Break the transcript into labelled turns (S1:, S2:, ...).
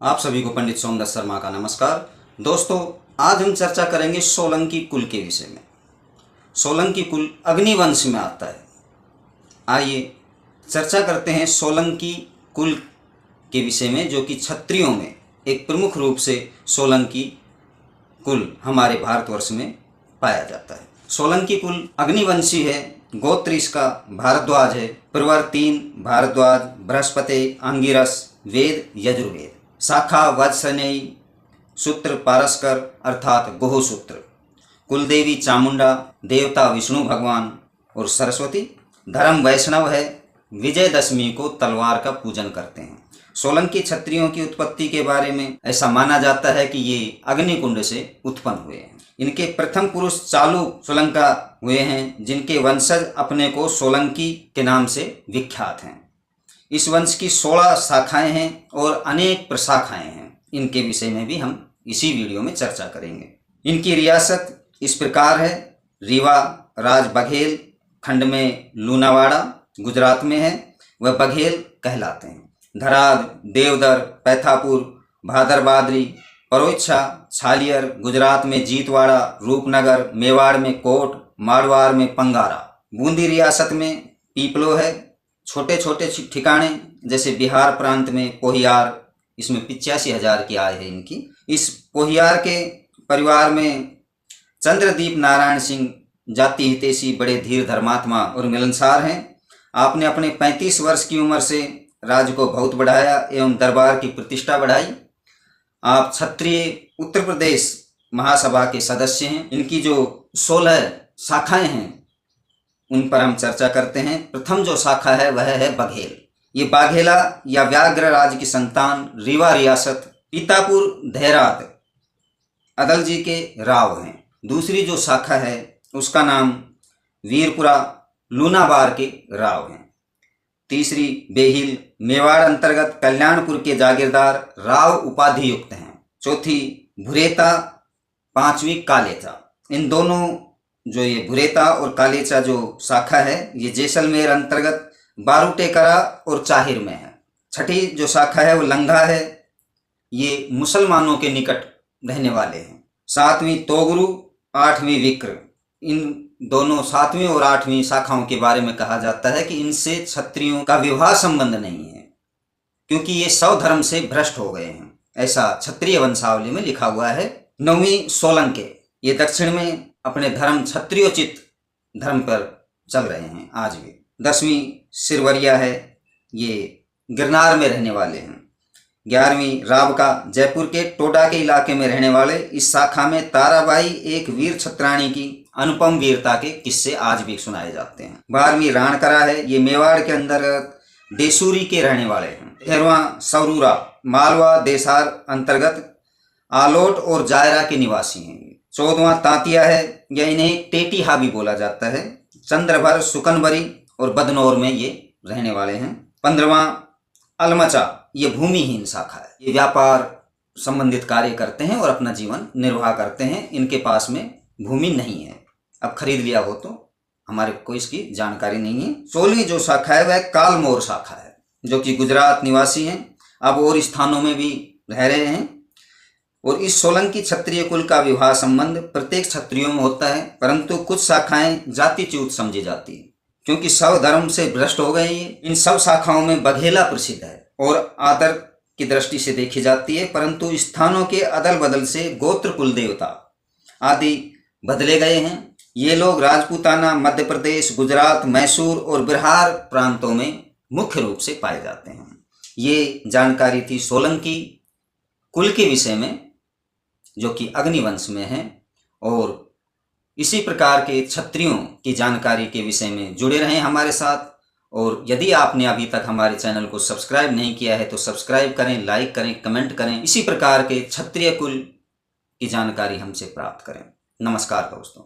S1: आप सभी को पंडित सोमदत्त शर्मा का नमस्कार। दोस्तों, आज हम चर्चा करेंगे सोलंकी कुल के विषय में। सोलंकी कुल अग्निवंश में आता है। आइए चर्चा करते हैं सोलंकी कुल के विषय में, जो कि क्षत्रियों में एक प्रमुख रूप से सोलंकी कुल हमारे भारतवर्ष में पाया जाता है। सोलंकी कुल अग्निवंशी है। गोत्र इसका भारद्वाज है। परिवार 3 भारद्वाज, बृहस्पति, अंगिरस, वेद यजुर्वेद। शाखा वत्सनेयी, सूत्र पारस्कर अर्थात गोह सूत्र। कुलदेवी चामुंडा, देवता विष्णु भगवान और सरस्वती। धर्म वैष्णव है। विजयदशमी को तलवार का पूजन करते हैं। सोलंकी क्षत्रियों की उत्पत्ति के बारे में ऐसा माना जाता है कि ये अग्निकुंड से उत्पन्न हुए हैं। इनके प्रथम पुरुष चालु सोलंका हुए हैं, जिनके वंशज अपने को सोलंकी के नाम से विख्यात हैं। इस वंश की 16 शाखाएं हैं और अनेक प्रशाखाएं हैं। इनके विषय में भी हम इसी वीडियो में चर्चा करेंगे। इनकी रियासत इस प्रकार है। रीवा राज बघेल खंड में लूनावाड़ा गुजरात में है, वह बघेल कहलाते हैं। धराद, देवदर, पैथापुर, भादरबादरी, परोच्छा, छालियर गुजरात में जीतवाड़ा, रूपनगर, मेवाड़ में कोट, मारवाड़ में पंगारा। बूंदी रियासत में पीपलो है। छोटे छोटे ठिकाने जैसे बिहार प्रांत में पोहियार, इसमें 85,000 की आय है इनकी। इस पोहियार के परिवार में चंद्रदीप नारायण सिंह जाति हितैषी, बड़े धीर धर्मात्मा और मिलनसार हैं। आपने अपने 35 वर्ष की उम्र से राज्य को बहुत बढ़ाया एवं दरबार की प्रतिष्ठा बढ़ाई। आप क्षत्रिय उत्तर प्रदेश महासभा के सदस्य हैं। इनकी जो 16 शाखाएं हैं उन पर हम चर्चा करते हैं। प्रथम जो शाखा है वह है बघेल। ये बाघेला या व्याघ्र राज की संतान, रीवा रियासत, पीतापुर धैराद अदलजी के राव हैं। दूसरी जो शाखा है उसका नाम वीरपुरा लूनावार के राव हैं। तीसरी बेहिल मेवाड़ अंतर्गत कल्याणपुर के जागीरदार राव उपाधि युक्त हैं। चौथी भुरेता, 5वीं कालेचा। इन दोनों जो ये भुरेता और कालेचा जो शाखा है ये जैसलमेर अंतर्गत बारूटेकरा और चाहिर में है। छठी जो शाखा है वो लंघा है। ये मुसलमानों के निकट रहने वाले हैं। 7वीं तोगरू, 8वीं विक्र। इन दोनों 7वीं और 8वीं शाखाओं के बारे में कहा जाता है कि इनसे क्षत्रियों का विवाह संबंध नहीं है, क्योंकि ये स्वधर्म से भ्रष्ट हो गए हैं, ऐसा क्षत्रिय वंशावली में लिखा हुआ है। 9वीं सोलंके, ये दक्षिण में अपने धर्म क्षत्रियोचित धर्म पर चल रहे हैं आज भी। 10वीं सिरवरिया है, ये गिरनार में रहने वाले हैं। 11वीं रावका, जयपुर के टोडा के इलाके में रहने वाले। इस शाखा में ताराबाई एक वीर छत्राणी की अनुपम वीरता के किस्से आज भी सुनाए जाते हैं। 12वीं राणकरा है, ये मेवाड़ के अंदर देसूरी के रहने वाले हैं। 13वां सवरूरा, मालवा देसार अंतर्गत आलोट और जायरा के निवासी हैं। 14वां तांतिया है, या इन्हें टेटीहा भी बोला जाता है। चंद्रभर, सुकनबरी और बदनौर में ये रहने वाले हैं। 15वां अलमचा, ये भूमिहीन शाखा है। ये व्यापार संबंधित कार्य करते हैं और अपना जीवन निर्वाह करते हैं। इनके पास में भूमि नहीं है, अब खरीद लिया हो तो हमारे को इसकी जानकारी नहीं है। 16वीं जो शाखा है वह कालमोर शाखा है, जो कि गुजरात निवासी हैं, अब और स्थानों में भी रह रहे हैं। और इस सोलंकी क्षत्रिय कुल का विवाह संबंध प्रत्येक क्षत्रियों में होता है, परंतु कुछ शाखाएं जातिच्युत समझी जाती है, क्योंकि सब धर्म से भ्रष्ट हो गई है। इन सब शाखाओं में बघेला प्रसिद्ध है और आदर की दृष्टि से देखी जाती है, परंतु स्थानों के अदल बदल से गोत्र, कुल देवता आदि बदले गए हैं। ये लोग राजपूताना, मध्य प्रदेश, गुजरात, मैसूर और बिहार प्रांतों में मुख्य रूप से पाए जाते हैं। ये जानकारी थी सोलंकी कुल के विषय में, जो कि अग्निवंश में है। और इसी प्रकार के क्षत्रियों की जानकारी के विषय में जुड़े रहें हमारे साथ। और यदि आपने अभी तक हमारे चैनल को सब्सक्राइब नहीं किया है तो सब्सक्राइब करें, लाइक करें, कमेंट करें। इसी प्रकार के क्षत्रिय कुल की जानकारी हमसे प्राप्त करें। नमस्कार दोस्तों।